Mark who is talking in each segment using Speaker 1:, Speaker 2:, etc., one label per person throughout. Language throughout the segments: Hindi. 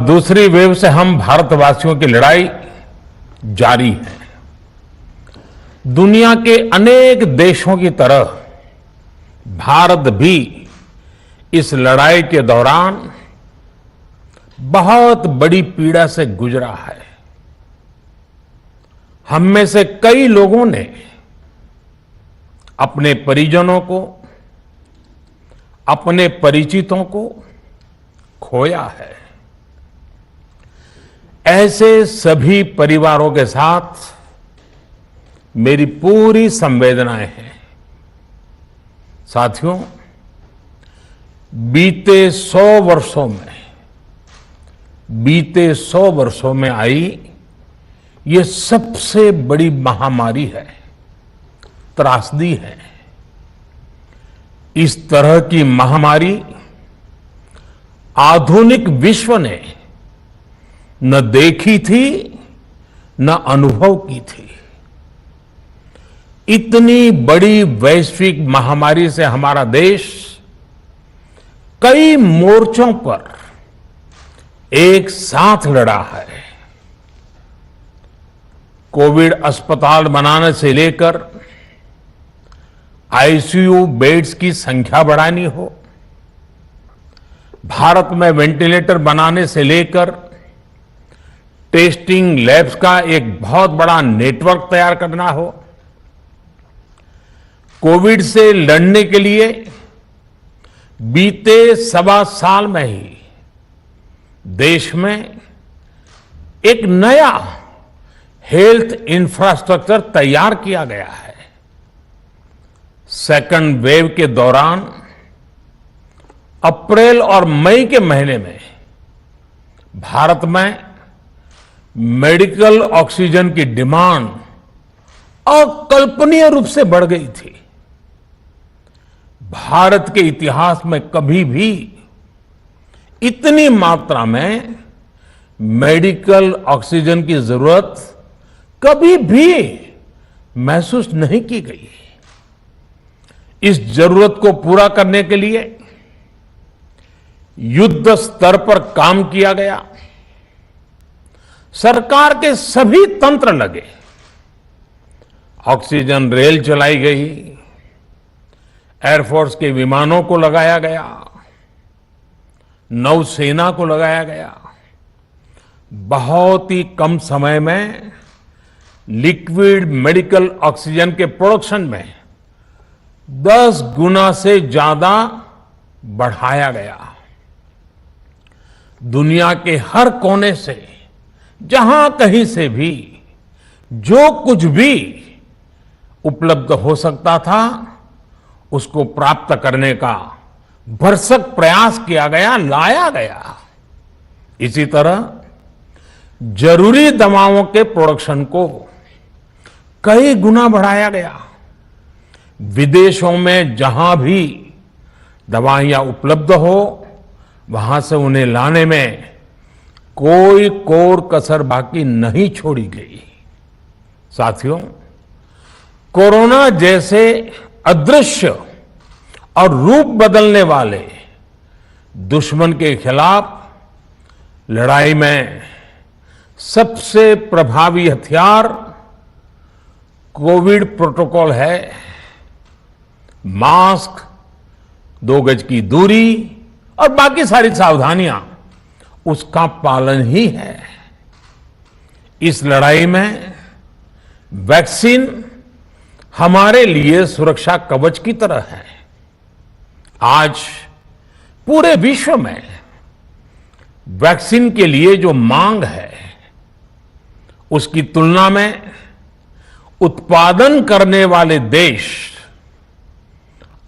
Speaker 1: दूसरी वेव से हम भारतवासियों की लड़ाई जारी है। दुनिया के अनेक देशों की तरह भारत भी इस लड़ाई के दौरान बहुत बड़ी पीड़ा से गुजरा है। हम में से कई लोगों ने अपने परिजनों को, अपने परिचितों को खोया है। ऐसे सभी परिवारों के साथ मेरी पूरी संवेदनाएं हैं। साथियों, बीते 100 वर्षों में आई ये सबसे बड़ी महामारी है, त्रासदी है। इस तरह की महामारी आधुनिक विश्व ने न देखी थी, न अनुभव की थी। इतनी बड़ी वैश्विक महामारी से हमारा देश कई मोर्चों पर एक साथ लड़ा है। कोविड अस्पताल बनाने से लेकर आईसीयू बेड्स की संख्या बढ़ानी हो, भारत में वेंटिलेटर बनाने से लेकर टेस्टिंग लैब्स का एक बहुत बड़ा नेटवर्क तैयार करना हो, कोविड से लड़ने के लिए बीते 1.25 साल में ही देश में एक नया हेल्थ इंफ्रास्ट्रक्चर तैयार किया गया है। सेकंड वेव के दौरान अप्रैल और मई के महीने में भारत में मेडिकल ऑक्सीजन की डिमांड अकल्पनीय रूप से बढ़ गई थी। भारत के इतिहास में कभी भी इतनी मात्रा में मेडिकल ऑक्सीजन की जरूरत कभी भी महसूस नहीं की गई। इस जरूरत को पूरा करने के लिए युद्ध स्तर पर काम किया गया। सरकार के सभी तंत्र लगे। ऑक्सीजन रेल चलाई गई, एयरफोर्स के विमानों को लगाया गया, नौसेना को लगाया गया। बहुत ही कम समय में लिक्विड मेडिकल ऑक्सीजन के प्रोडक्शन में 10 गुना से ज्यादा बढ़ाया गया। दुनिया के हर कोने से, जहां कहीं से भी जो कुछ भी उपलब्ध हो सकता था उसको प्राप्त करने का भरसक प्रयास किया गया, लाया गया। इसी तरह जरूरी दवाओं के प्रोडक्शन को कई गुना बढ़ाया गया। विदेशों में जहां भी दवाइयां उपलब्ध हो वहां से उन्हें लाने में कोई कोर कसर बाकी नहीं छोड़ी गई। साथियों, कोरोना जैसे अदृश्य और रूप बदलने वाले दुश्मन के खिलाफ लड़ाई में सबसे प्रभावी हथियार कोविड प्रोटोकॉल है। मास्क, 2 गज की दूरी और बाकी सारी सावधानियां उसका पालन ही है। इस लड़ाई में वैक्सीन हमारे लिए सुरक्षा कवच की तरह है। आज पूरे विश्व में वैक्सीन के लिए जो मांग है उसकी तुलना में उत्पादन करने वाले देश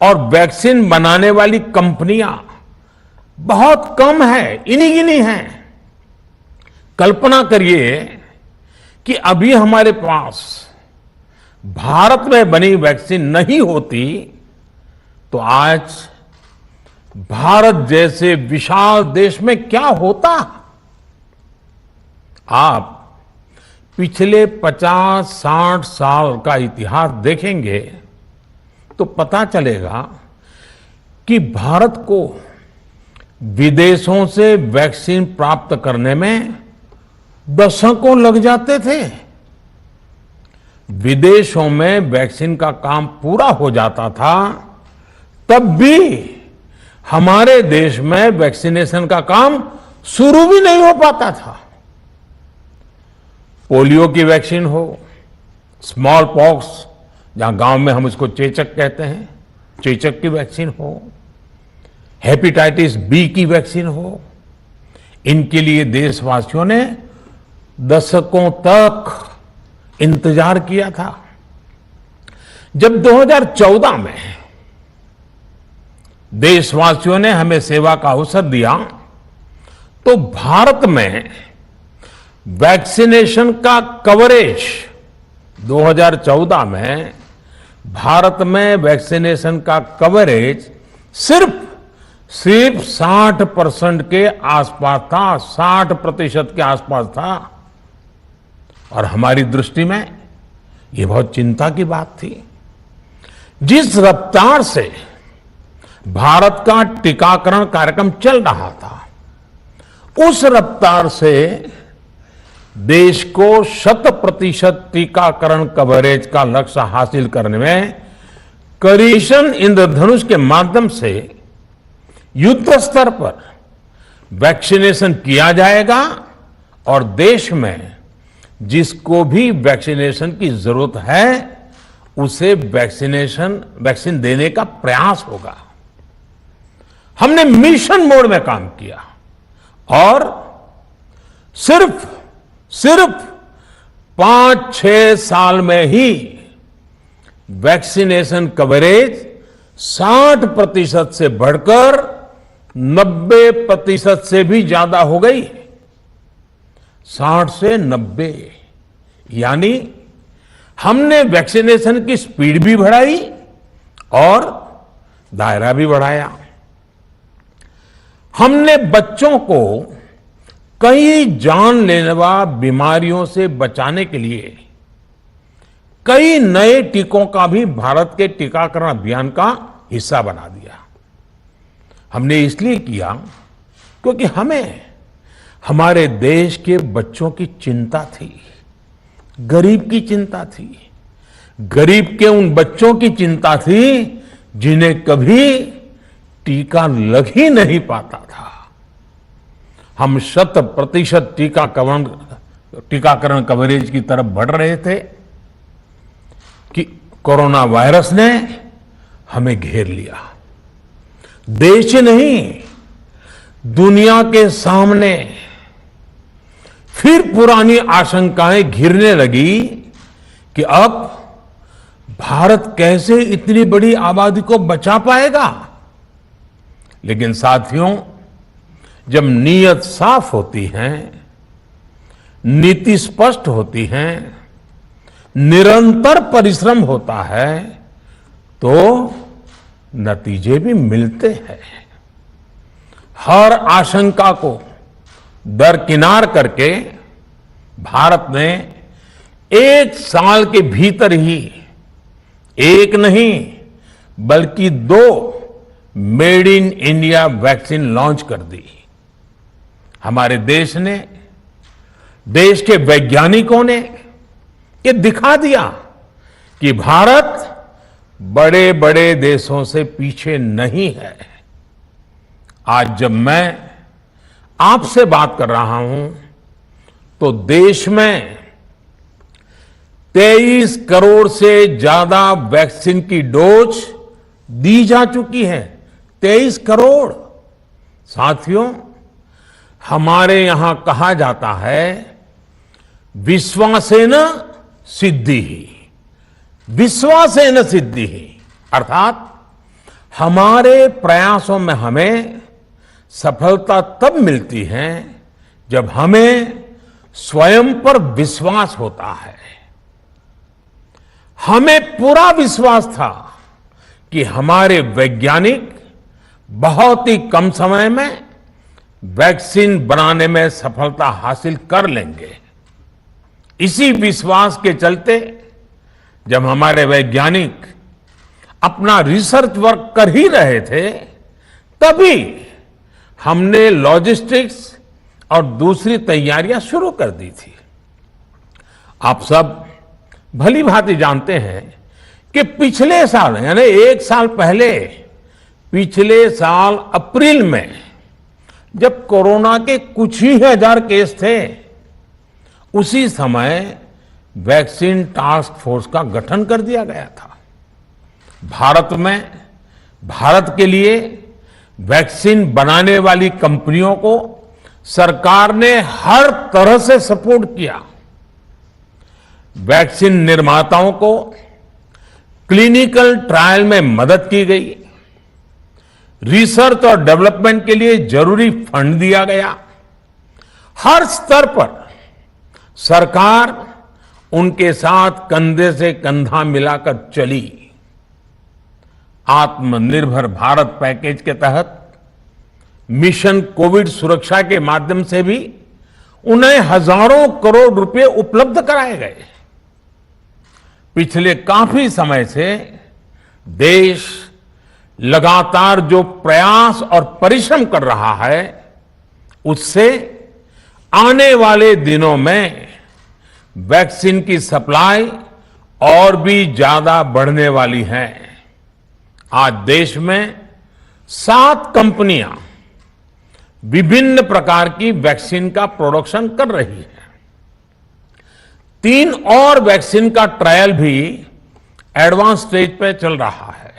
Speaker 1: और वैक्सीन बनाने वाली कंपनियां बहुत कम है, इन्हीं गिनी हैं। कल्पना करिए कि अभी हमारे पास भारत में बनी वैक्सीन नहीं होती तो आज भारत जैसे विशाल देश में क्या होता। आप पिछले 50-60 साल का इतिहास देखेंगे तो पता चलेगा कि भारत को विदेशों से वैक्सीन प्राप्त करने में दशकों लग जाते थे। विदेशों में वैक्सीन का काम पूरा हो जाता था, तब भी हमारे देश में वैक्सीनेशन का काम शुरू भी नहीं हो पाता था। पोलियो की वैक्सीन हो, स्मॉल पॉक्स, जहां गांव में हम उसको चेचक कहते हैं, चेचक की वैक्सीन हो, हेपेटाइटिस बी की वैक्सीन हो, इनके लिए देशवासियों ने दशकों तक इंतजार किया था। जब 2014 में देशवासियों ने हमें सेवा का अवसर दिया, तो भारत में वैक्सीनेशन का कवरेज 2014 में भारत में वैक्सीनेशन का कवरेज सिर्फ 60% के आसपास था, 60% के आसपास था। और हमारी दृष्टि में यह बहुत चिंता की बात थी। जिस रफ्तार से भारत का टीकाकरण कार्यक्रम चल रहा था, उस रफ्तार से देश को 100% टीकाकरण कवरेज का लक्ष्य हासिल करने में मिशन इंद्रधनुष के माध्यम से युद्ध स्तर पर वैक्सीनेशन किया जाएगा और देश में जिसको भी वैक्सीनेशन की जरूरत है उसे वैक्सीन देने का प्रयास होगा। हमने मिशन मोड में काम किया और सिर्फ 5-6 साल में ही वैक्सीनेशन कवरेज 60% से बढ़कर 90% से भी ज्यादा हो गई। 60 से 90, यानी हमने वैक्सीनेशन की स्पीड भी बढ़ाई और दायरा भी बढ़ाया। हमने बच्चों को कई जानलेवा बीमारियों से बचाने के लिए कई नए टीकों का भी भारत के टीकाकरण अभियान का हिस्सा बना दिया। हमने इसलिए किया क्योंकि हमें हमारे देश के बच्चों की चिंता थी, गरीब की चिंता थी, गरीब के उन बच्चों की चिंता थी जिन्हें कभी टीका लग ही नहीं पाता था। हम 100% टीकाकरण कवरेज की तरफ बढ़ रहे थे कि कोरोना वायरस ने हमें घेर लिया। देश नहीं, दुनिया के सामने फिर पुरानी आशंकाएं घिरने लगी कि अब भारत कैसे इतनी बड़ी आबादी को बचा पाएगा। लेकिन साथियों, जब नीयत साफ होती है, नीति स्पष्ट होती है, निरंतर परिश्रम होता है, तो नतीजे भी मिलते हैं। हर आशंका को दरकिनार करके भारत ने 1 साल के भीतर ही एक नहीं बल्कि 2 made in India vaccine launch कर दी। हमारे देश ने, देश के वैज्ञानिकों ने ये दिखा दिया कि भारत बड़े बड़े देशों से पीछे नहीं है। आज जब मैं आपसे बात कर रहा हूं तो देश में 23 करोड़ से ज्यादा वैक्सीन की डोज दी जा चुकी है। 23 करोड़। साथियों, हमारे यहां कहा जाता है विश्वासेन सिद्धिः, विश्वासेन सिद्धिः, अर्थात हमारे प्रयासों में हमें सफलता तब मिलती है जब हमें स्वयं पर विश्वास होता है। हमें पूरा विश्वास था कि हमारे वैज्ञानिक बहुत ही कम समय में वैक्सीन बनाने में सफलता हासिल कर लेंगे। इसी विश्वास के चलते जब हमारे वैज्ञानिक अपना रिसर्च वर्क कर ही रहे थे, तभी हमने लॉजिस्टिक्स और दूसरी तैयारियां शुरू कर दी थी। आप सब भली भांति जानते हैं कि पिछले साल यानी एक साल पहले, पिछले साल अप्रैल में जब कोरोना के कुछ ही हजार केस थे, उसी समय वैक्सीन टास्क फोर्स का गठन कर दिया गया था। भारत के लिए वैक्सीन बनाने वाली कंपनियों को सरकार ने हर तरह से सपोर्ट किया। वैक्सीन निर्माताओं को क्लिनिकल ट्रायल में मदद की गई, रिसर्च और डेवलपमेंट के लिए जरूरी फंड दिया गया। हर स्तर पर सरकार उनके साथ कंधे से कंधा मिलाकर चली। आत्मनिर्भर भारत पैकेज के तहत मिशन कोविड सुरक्षा के माध्यम से भी उन्हें हजारों करोड़ रुपए उपलब्ध कराए गए। पिछले काफी समय से देश लगातार जो प्रयास और परिश्रम कर रहा है, उससे आने वाले दिनों में वैक्सीन की सप्लाई और भी ज्यादा बढ़ने वाली है। आज देश में 7 कंपनियां विभिन्न प्रकार की वैक्सीन का प्रोडक्शन कर रही है। 3 और वैक्सीन का ट्रायल भी एडवांस स्टेज पे चल रहा है।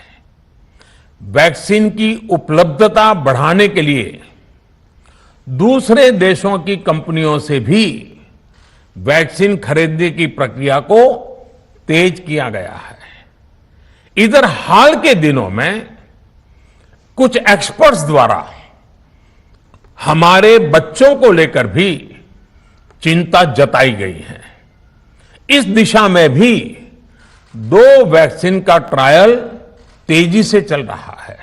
Speaker 1: वैक्सीन की उपलब्धता बढ़ाने के लिए दूसरे देशों की कंपनियों से भी वैक्सीन खरीदने की प्रक्रिया को तेज किया गया है। इधर हाल के दिनों में कुछ एक्सपर्ट्स द्वारा हमारे बच्चों को लेकर भी चिंता जताई गई है। इस दिशा में भी 2 वैक्सीन का ट्रायल तेजी से चल रहा है।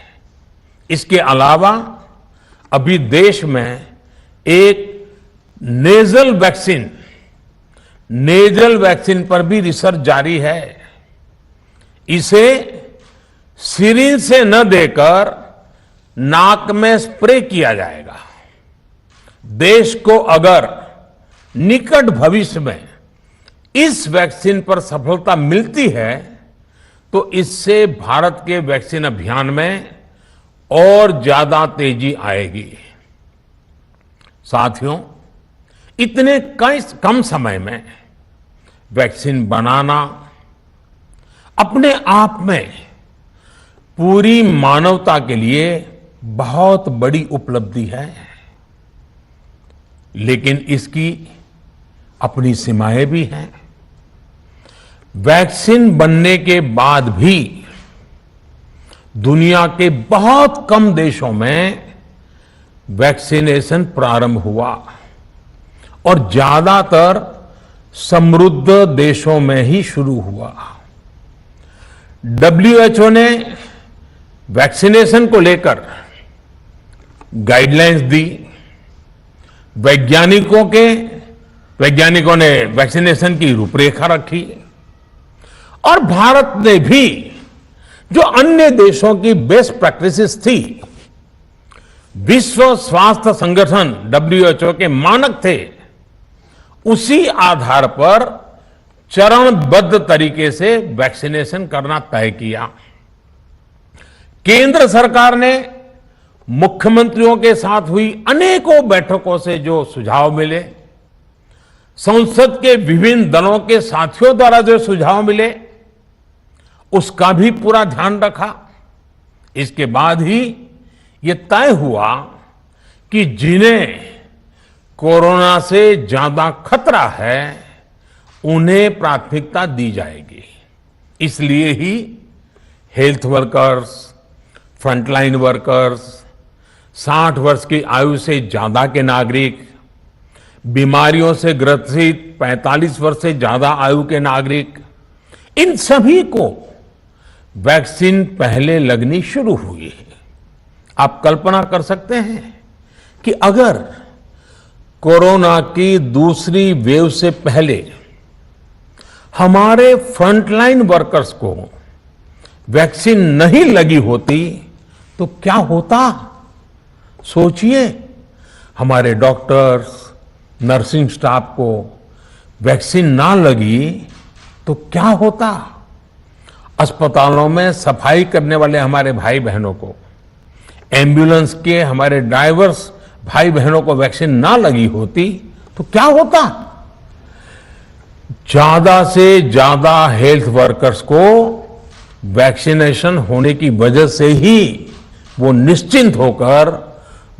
Speaker 1: इसके अलावा अभी देश में एक नेजल वैक्सीन पर भी रिसर्च जारी है। इसे सिरिंज से न देकर नाक में स्प्रे किया जाएगा। देश को अगर निकट भविष्य में इस वैक्सीन पर सफलता मिलती है, तो इससे भारत के वैक्सीन अभियान में और ज्यादा तेजी आएगी। साथियों, इतने कम समय में वैक्सीन बनाना अपने आप में पूरी मानवता के लिए बहुत बड़ी उपलब्धि है, लेकिन इसकी अपनी सीमाएं भी हैं। वैक्सीन बनने के बाद भी दुनिया के बहुत कम देशों में वैक्सीनेशन प्रारंभ हुआ और ज्यादातर समृद्ध देशों में ही शुरू हुआ। WHO ने वैक्सीनेशन को लेकर गाइडलाइंस दी। वैज्ञानिकों ने वैक्सीनेशन की रूपरेखा रखी और भारत ने भी जो अन्य देशों की बेस्ट प्रैक्टिसेस थी, विश्व स्वास्थ्य संगठन WHO के मानक थे, उसी आधार पर चरणबद्ध तरीके से वैक्सीनेशन करना तय किया। केंद्र सरकार ने मुख्यमंत्रियों के साथ हुई अनेकों बैठकों से जो सुझाव मिले, संसद के विभिन्न दलों के साथियों द्वारा जो सुझाव मिले, उसका भी पूरा ध्यान रखा। इसके बाद ही ये तय हुआ कि जिन्हें कोरोना से ज्यादा खतरा है, उन्हें प्राथमिकता दी जाएगी। इसलिए ही हेल्थ वर्कर्स, फ्रंटलाइन वर्कर्स, 60 वर्ष की आयु से ज्यादा के नागरिक, बीमारियों से ग्रसित 45 वर्ष से ज्यादा आयु के नागरिक, इन सभी को वैक्सीन पहले लगनी शुरू हुई है। आप कल्पना कर सकते हैं कि अगर कोरोना की दूसरी वेव से पहले हमारे फ्रंटलाइन वर्कर्स को वैक्सीन नहीं लगी होती तो क्या होता? सोचिए, हमारे डॉक्टर्स, नर्सिंग स्टाफ को वैक्सीन ना लगी तो क्या होता। अस्पतालों में सफाई करने वाले हमारे भाई बहनों को, एम्बुलेंस के हमारे ड्राइवर्स भाई बहनों को वैक्सीन ना लगी होती तो क्या होता। ज्यादा से ज्यादा हेल्थ वर्कर्स को वैक्सीनेशन होने की वजह से ही वो निश्चिंत होकर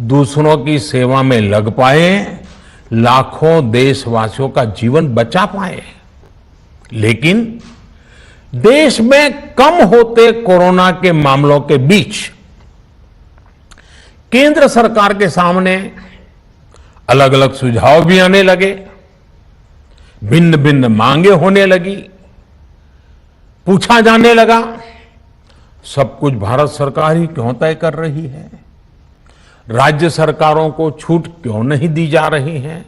Speaker 1: दूसरों की सेवा में लग पाए, लाखों देशवासियों का जीवन बचा पाए। लेकिन देश में कम होते कोरोना के मामलों के बीच केंद्र सरकार के सामने अलग अलग सुझाव भी आने लगे, भिन्न भिन्न मांगे होने लगी, पूछा जाने लगा, सब कुछ भारत सरकार ही क्यों तय कर रही है, राज्य सरकारों को छूट क्यों नहीं दी जा रही है,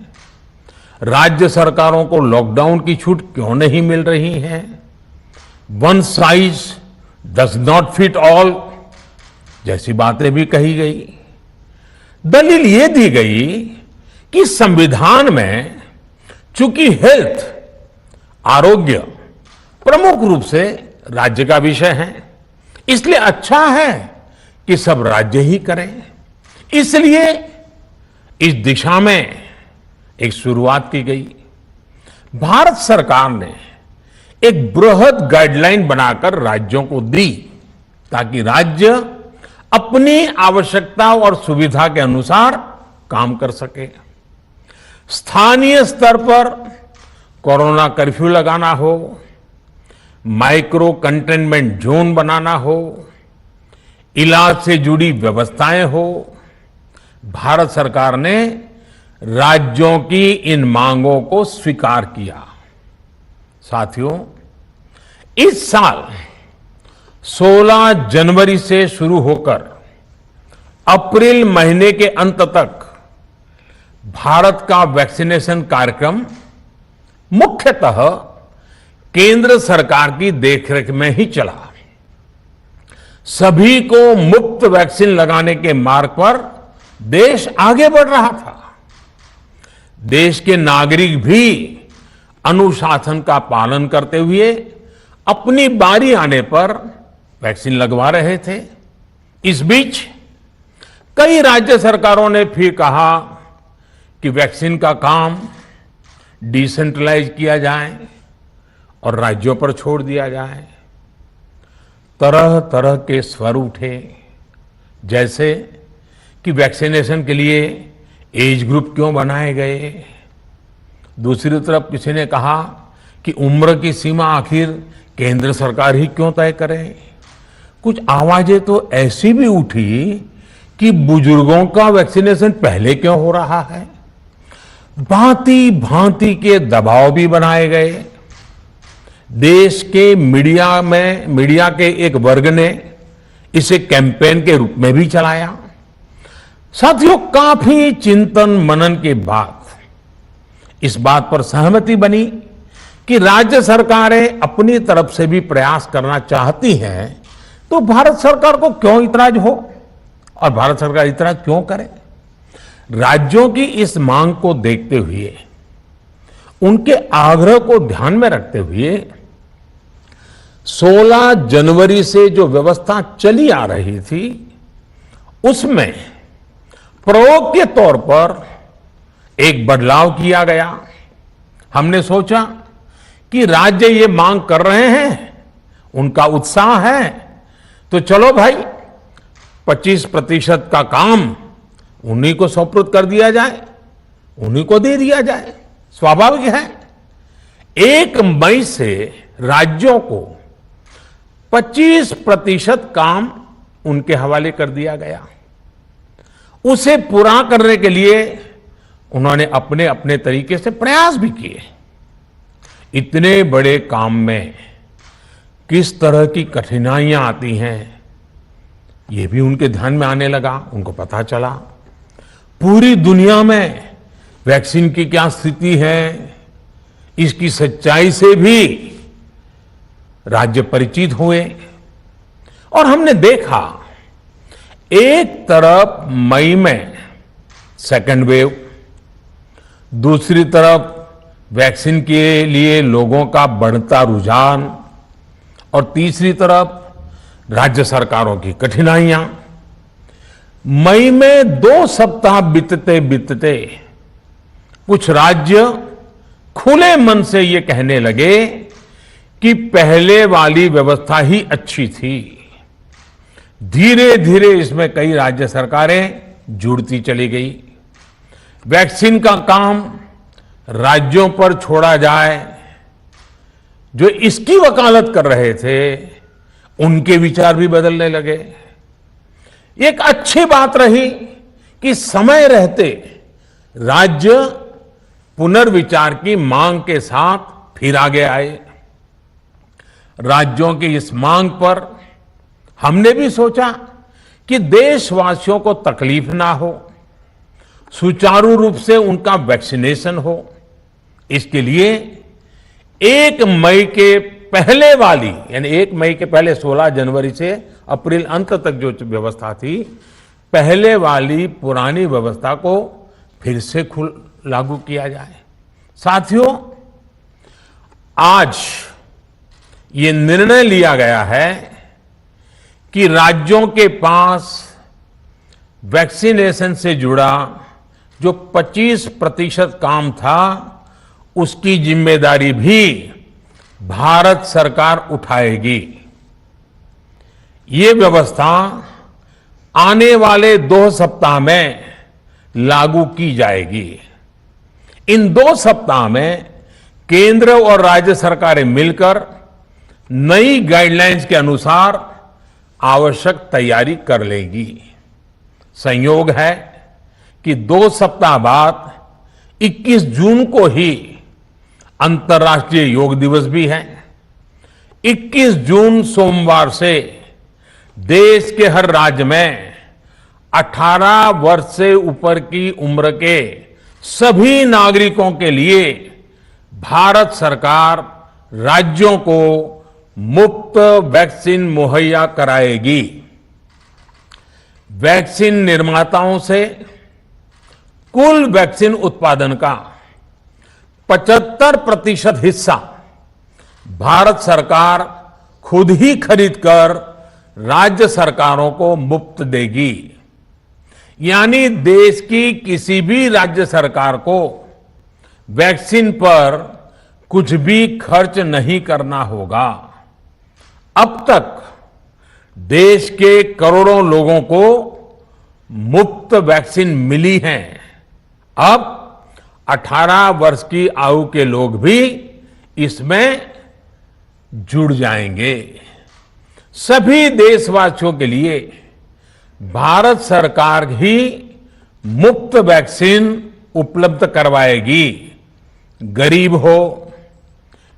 Speaker 1: राज्य सरकारों को लॉकडाउन की छूट क्यों नहीं मिल रही है, one size does not fit all जैसी बातें भी कही गई। दलील यह दी गई कि संविधान में चूंकि हेल्थ, आरोग्य प्रमुख रूप से राज्य का विषय है, इसलिए अच्छा है कि सब राज्य ही करें। इसलिए इस दिशा में एक शुरुआत की गई। भारत सरकार ने एक बृहद गाइडलाइन बनाकर राज्यों को दी ताकि राज्य अपनी आवश्यकता और सुविधा के अनुसार काम कर सके। स्थानीय स्तर पर कोरोना कर्फ्यू लगाना हो, माइक्रो कंटेनमेंट जोन बनाना हो, इलाज से जुड़ी व्यवस्थाएं हो, भारत सरकार ने राज्यों की इन मांगों को स्वीकार किया। साथियों, इस साल 16 जनवरी से शुरू होकर अप्रैल महीने के अंत तक भारत का वैक्सीनेशन कार्यक्रम मुख्यतः केंद्र सरकार की देखरेख में ही चला। सभी को मुफ्त वैक्सीन लगाने के मार्ग पर देश आगे बढ़ रहा था। देश के नागरिक भी अनुशासन का पालन करते हुए अपनी बारी आने पर वैक्सीन लगवा रहे थे। इस बीच कई राज्य सरकारों ने फिर कहा कि वैक्सीन का काम डिसेंट्रलाइज किया जाए और राज्यों पर छोड़ दिया जाए। तरह तरह के स्वर उठे, जैसे कि वैक्सीनेशन के लिए एज ग्रुप क्यों बनाए गए। दूसरी तरफ किसी ने कहा कि उम्र की सीमा आखिर केंद्र सरकार ही क्यों तय करे। कुछ आवाजें तो ऐसी भी उठी कि बुजुर्गों का वैक्सीनेशन पहले क्यों हो रहा है। भांति भांति के दबाव भी बनाए गए। देश के मीडिया के एक वर्ग ने इसे कैंपेन के रूप में भी चलाया। साथियों, काफी चिंतन मनन के बाद इस बात पर सहमति बनी कि राज्य सरकारें अपनी तरफ से भी प्रयास करना चाहती हैं, तो भारत सरकार को क्यों इतराज हो और भारत सरकार इतराज क्यों करे। राज्यों की इस मांग को देखते हुए, उनके आग्रह को ध्यान में रखते हुए 16 जनवरी से जो व्यवस्था चली आ रही थी, उसमें प्रयोग के तौर पर एक बदलाव किया गया। हमने सोचा कि राज्य ये मांग कर रहे हैं, उनका उत्साह है, तो चलो भाई 25% का काम उन्हीं को सुपुर्द कर दिया जाए, उन्हीं को दे दिया जाए। स्वाभाविक है 1 मई से राज्यों को 25% काम उनके हवाले कर दिया गया। उसे पूरा करने के लिए उन्होंने अपने अपने तरीके से प्रयास भी किए। इतने बड़े काम में किस तरह की कठिनाइयां आती हैं, ये भी उनके ध्यान में आने लगा। उनको पता चला पूरी दुनिया में वैक्सीन की क्या स्थिति है, इसकी सच्चाई से भी राज्य परिचित हुए। और हमने देखा एक तरफ मई में सेकेंड वेव, दूसरी तरफ वैक्सीन के लिए लोगों का बढ़ता रुझान और तीसरी तरफ राज्य सरकारों की कठिनाइयां। मई में 2 सप्ताह बीतते बीतते कुछ राज्य खुले मन से ये कहने लगे कि पहले वाली व्यवस्था ही अच्छी थी। धीरे धीरे इसमें कई राज्य सरकारें जुड़ती चली गई। वैक्सीन का काम राज्यों पर छोड़ा जाए, जो इसकी वकालत कर रहे थे उनके विचार भी बदलने लगे। एक अच्छी बात रही कि समय रहते राज्य पुनर्विचार की मांग के साथ फिर आगे आए। राज्यों की इस मांग पर हमने भी सोचा कि देशवासियों को तकलीफ ना हो, सुचारू रूप से उनका वैक्सीनेशन हो। इसके लिए 1 मई के पहले वाली, यानी 1 मई के पहले 16 जनवरी से अप्रैल अंत तक जो व्यवस्था थी, पहले वाली पुरानी व्यवस्था को फिर से लागू किया जाए। साथियों, आज ये निर्णय लिया गया है कि राज्यों के पास वैक्सीनेशन से जुड़ा जो 25% काम था, उसकी जिम्मेदारी भी भारत सरकार उठाएगी। ये व्यवस्था आने वाले 2 सप्ताह में लागू की जाएगी। इन 2 सप्ताह में केंद्र और राज्य सरकारें मिलकर नई गाइडलाइंस के अनुसार आवश्यक तैयारी कर लेंगी। संयोग है कि 2 सप्ताह बाद 21 जून को ही अंतर्राष्ट्रीय योग दिवस भी है। 21 जून सोमवार से देश के हर राज्य में 18 वर्ष से ऊपर की उम्र के सभी नागरिकों के लिए भारत सरकार राज्यों को मुफ्त वैक्सीन मुहैया कराएगी। वैक्सीन निर्माताओं से कुल वैक्सीन उत्पादन का 75% हिस्सा भारत सरकार खुद ही खरीदकर राज्य सरकारों को मुफ्त देगी। यानी देश की किसी भी राज्य सरकार को वैक्सीन पर कुछ भी खर्च नहीं करना होगा। अब तक देश के करोड़ों लोगों को मुफ्त वैक्सीन मिली है। अब 18 वर्ष की आयु के लोग भी इसमें जुड़ जाएंगे। सभी देशवासियों के लिए भारत सरकार ही मुफ्त वैक्सीन उपलब्ध करवाएगी। गरीब हो,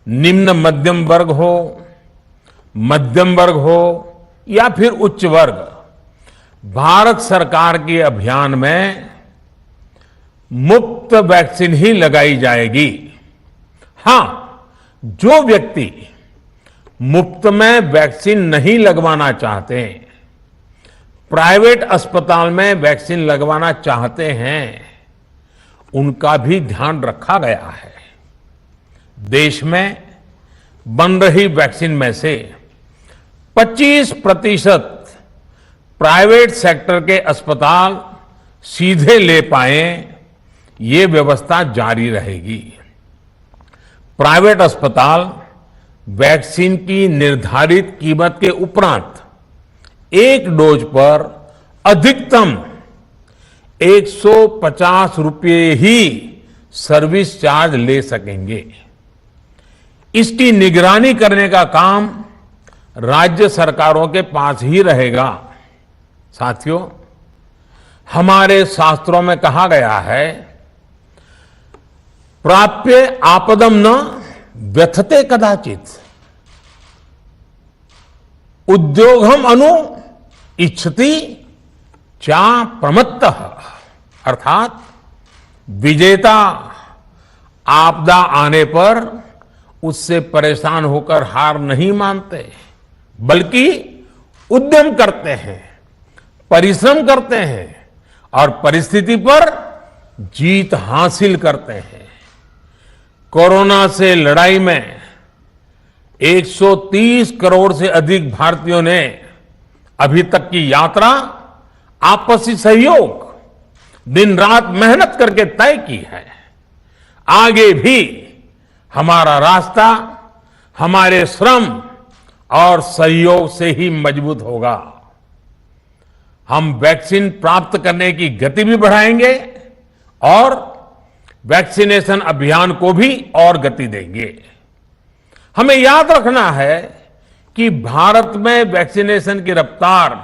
Speaker 1: निम्न मध्यम वर्ग हो, मध्यम वर्ग हो या फिर उच्च वर्ग, भारत सरकार के अभियान में मुफ्त वैक्सीन ही लगाई जाएगी। हां, जो व्यक्ति मुफ्त में वैक्सीन नहीं लगवाना चाहते, प्राइवेट अस्पताल में वैक्सीन लगवाना चाहते हैं, उनका भी ध्यान रखा गया है। देश में बन रही वैक्सीन में से 25% प्राइवेट सेक्टर के अस्पताल सीधे ले पाए, ये व्यवस्था जारी रहेगी। प्राइवेट अस्पताल वैक्सीन की निर्धारित कीमत के उपरांत एक डोज पर अधिकतम 150 रुपये ही सर्विस चार्ज ले सकेंगे। इसकी निगरानी करने का काम राज्य सरकारों के पास ही रहेगा। साथियों, हमारे शास्त्रों में कहा गया है, प्राप्य आपदम न व्यथते कदाचित, उद्योगम अनु इच्छति चा प्रमत्तः। अर्थात विजेता आपदा आने पर उससे परेशान होकर हार नहीं मानते, बल्कि उद्यम करते हैं, परिश्रम करते हैं और परिस्थिति पर जीत हासिल करते हैं। कोरोना से लड़ाई में 130 करोड़ से अधिक भारतीयों ने अभी तक की यात्रा आपसी सहयोग, दिन रात मेहनत करके तय की है। आगे भी हमारा रास्ता हमारे श्रम और सहयोग से ही मजबूत होगा। हम वैक्सीन प्राप्त करने की गति भी बढ़ाएंगे और वैक्सीनेशन अभियान को भी और गति देंगे। हमें याद रखना है कि भारत में वैक्सीनेशन की रफ्तार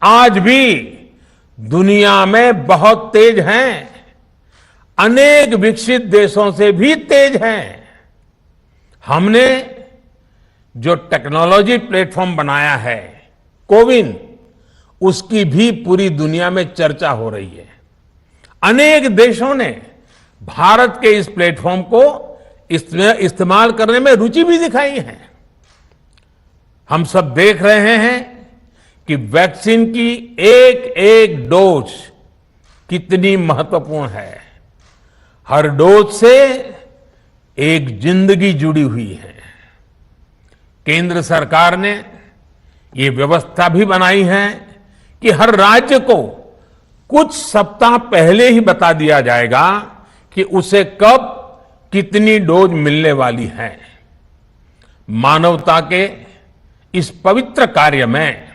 Speaker 1: आज भी दुनिया में बहुत तेज है, अनेक विकसित देशों से भी तेज है। हमने जो टेक्नोलॉजी प्लेटफॉर्म बनाया है कोविन, उसकी भी पूरी दुनिया में चर्चा हो रही है। अनेक देशों ने भारत के इस प्लेटफॉर्म को इस्तेमाल करने में रुचि भी दिखाई है। हम सब देख रहे हैं कि वैक्सीन की एक एक डोज कितनी महत्वपूर्ण है। हर डोज से एक जिंदगी जुड़ी हुई है। केंद्र सरकार ने ये व्यवस्था भी बनाई है कि हर राज्य को कुछ सप्ताह पहले ही बता दिया जाएगा कि उसे कब कितनी डोज मिलने वाली है। मानवता के इस पवित्र कार्य में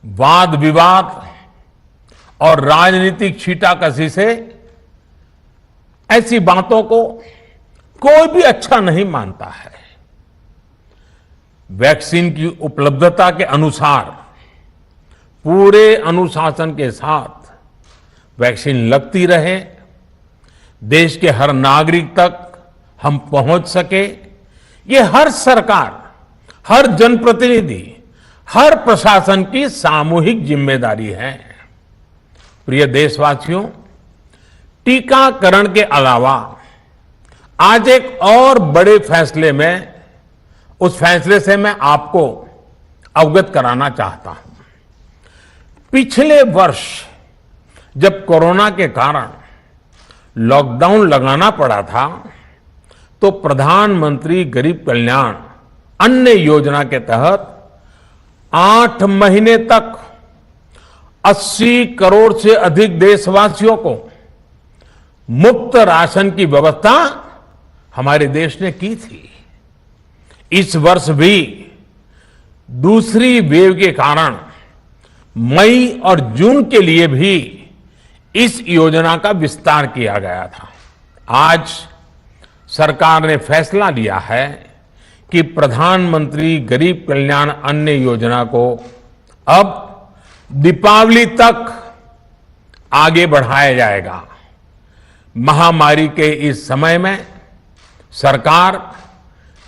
Speaker 1: वाद विवाद और राजनीतिक छींटाकशी से ऐसी बातों को कोई भी अच्छा नहीं मानता है। वैक्सीन की उपलब्धता के अनुसार पूरे अनुशासन के साथ वैक्सीन लगती रहे, देश के हर नागरिक तक हम पहुंच सके, ये हर सरकार, हर जनप्रतिनिधि, हर प्रशासन की सामूहिक जिम्मेदारी है। प्रिय देशवासियों, टीकाकरण के अलावा आज एक और बड़े फैसले में, उस फैसले से मैं आपको अवगत कराना चाहता हूं। पिछले वर्ष जब कोरोना के कारण लॉकडाउन लगाना पड़ा था, तो प्रधानमंत्री गरीब कल्याण अन्न योजना के तहत 8 महीने तक 80 करोड़ से अधिक देशवासियों को मुफ्त राशन की व्यवस्था हमारे देश ने की थी। इस वर्ष भी दूसरी वेव के कारण मई और जून के लिए भी इस योजना का विस्तार किया गया था। आज सरकार ने फैसला लिया है कि प्रधानमंत्री गरीब कल्याण अन्न योजना को अब दीपावली तक आगे बढ़ाया जाएगा। महामारी के इस समय में सरकार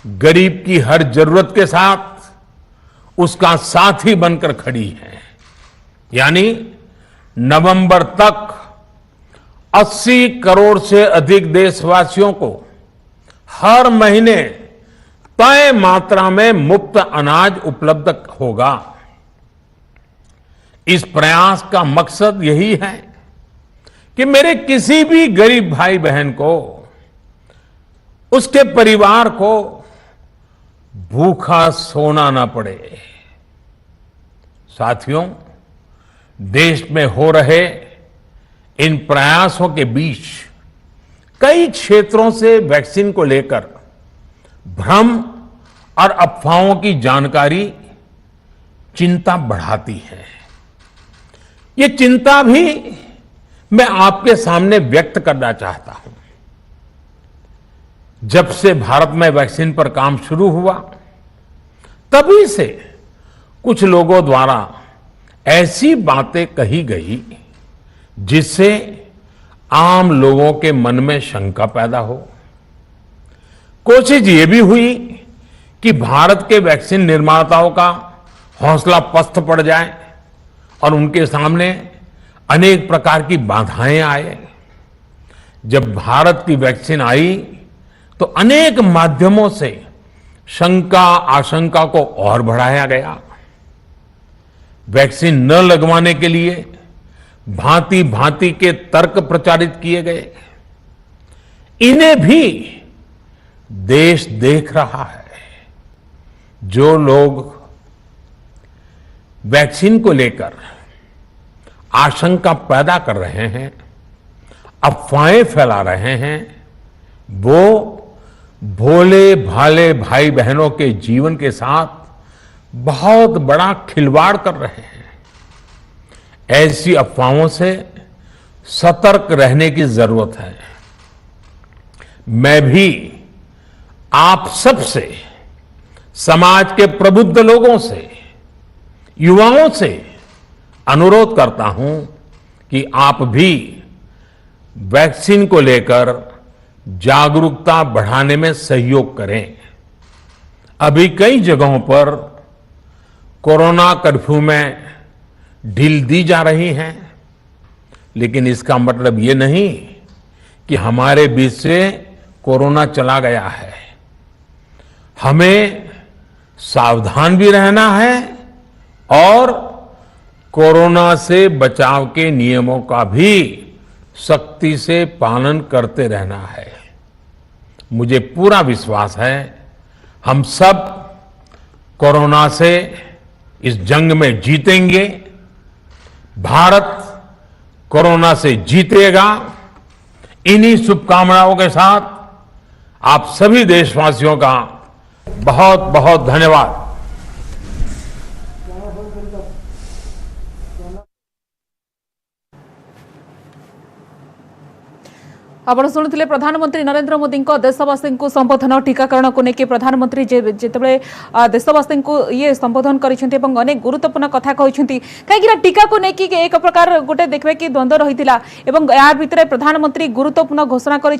Speaker 1: गरीब की हर जरूरत के साथ उसका साथी बनकर खड़ी है। यानी नवंबर तक 80 करोड़ से अधिक देशवासियों को हर महीने तय मात्रा में मुफ्त अनाज उपलब्ध होगा। इस प्रयास का मकसद यही है कि मेरे किसी भी गरीब भाई बहन को, उसके परिवार को भूखा सोना ना पड़े। साथियों, देश में हो रहे इन प्रयासों के बीच कई क्षेत्रों से वैक्सीन को लेकर भ्रम और अफवाहों की जानकारी चिंता बढ़ाती है। ये चिंता भी मैं आपके सामने व्यक्त करना चाहता हूं। जब से भारत में वैक्सीन पर काम शुरू हुआ, तभी से कुछ लोगों द्वारा ऐसी बातें कही गई जिससे आम लोगों के मन में शंका पैदा हो। कोशिश ये भी हुई कि भारत के वैक्सीन निर्माताओं का हौसला पस्त पड़ जाए और उनके सामने अनेक प्रकार की बाधाएं आए। जब भारत की वैक्सीन आई तो अनेक माध्यमों से शंका आशंका को और बढ़ाया गया। वैक्सीन न लगवाने के लिए भांति भांति के तर्क प्रचारित किए गए। इन्हें भी देश देख रहा है। जो लोग वैक्सीन को लेकर आशंका पैदा कर रहे हैं, अफवाहें फैला रहे हैं, वो भोले भाले भाई बहनों के जीवन के साथ बहुत बड़ा खिलवाड़ कर रहे हैं। ऐसी अफवाहों से सतर्क रहने की जरूरत है। मैं भी आप सबसे, समाज के प्रबुद्ध लोगों से, युवाओं से अनुरोध करता हूं कि आप भी वैक्सीन को लेकर जागरूकता बढ़ाने में सहयोग करें। अभी कई जगहों पर कोरोना कर्फ्यू में ढील दी जा रही है, लेकिन इसका मतलब ये नहीं कि हमारे बीच से कोरोना चला गया है। हमें सावधान भी रहना है और कोरोना से बचाव के नियमों का भी सख्ती से पालन करते रहना है। मुझे पूरा विश्वास है हम सब कोरोना से इस जंग में जीतेंगे। भारत कोरोना से जीतेगा। इन्हीं शुभकामनाओं के साथ आप सभी देशवासियों का बहुत बहुत धन्यवाद।
Speaker 2: आपण शुणुले प्रधानमंत्री नरेंद्र मोदी देशवासी को संबोधन टीकाकरण को लेकिन प्रधानमंत्री जिते देशवासी को ये संबोधन करछन्ते एवं अनेक गुरुत्वपूर्ण कथा कहते कहीं टीका को लेकिन एक प्रकार गोटे देखबे कि द्वंद्व रही एवं यार भितर प्रधानमंत्री गुरुत्वपूर्ण घोषणा कर